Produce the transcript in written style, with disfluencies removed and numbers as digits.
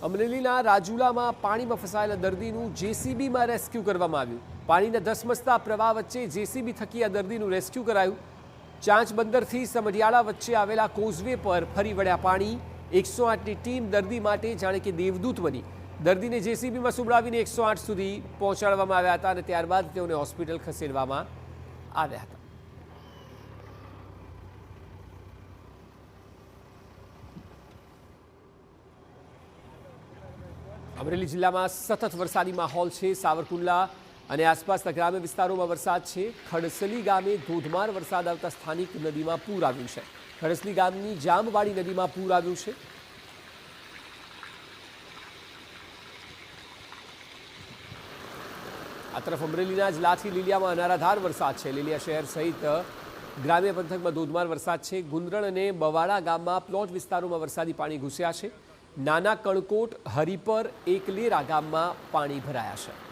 અમરેલીના રાજુલામાં પાણીમાં ફસાયેલા દર્દીનું જેસીબીમાં રેસ્ક્યુ કરવામાં આવ્યું. પાણીના ધસમસતા પ્રવાહ વચ્ચે જેસીબી થકી આ દર્દીનું રેસ્ક્યુ કરાયું. ચાંચ બંદરથી સમઢિયાળા વચ્ચે આવેલા કોઝવે પર ફરી વળ્યા પાણી. 108ની ટીમ દર્દી માટે જાણે કે દેવદૂત બની દર્દીને જેસીબીમાં સુવડાવીને 108 સુધી પહોંચાડવામાં આવ્યા હતા અને ત્યારબાદ તેઓને હોસ્પિટલ ખસેડવામાં આવ્યા હતા. અમરેલી જિલ્લામાં સતત વરસાદી માહોલ છે. સાવરકુંડલા અને આસપાસના ગ્રામ્ય વિસ્તારોમાં વરસાદ છે. ખડસલી ગામે ધોધમાર વરસાદ આવતા સ્થાનિક નદીમાં પૂર આવ્યું છે. ખડસલી ગામની જામવાડી નદીમાં પૂર આવ્યું છે. આ તરફ અમરેલીના જ લાઠી લીલિયામાં અનારાધાર વરસાદ છે. લીલિયા શહેર સહિત ગ્રામ્ય પંથકમાં ધોધમાર વરસાદ છે. ગુંદરણ અને બવાડા ગામમાં પ્લોટ વિસ્તારોમાં વરસાદી પાણી ઘૂસ્યા છે. નાના કણકોટ, હરિપર, એકલેરા ગામમાં પાણી ભરાયા છે.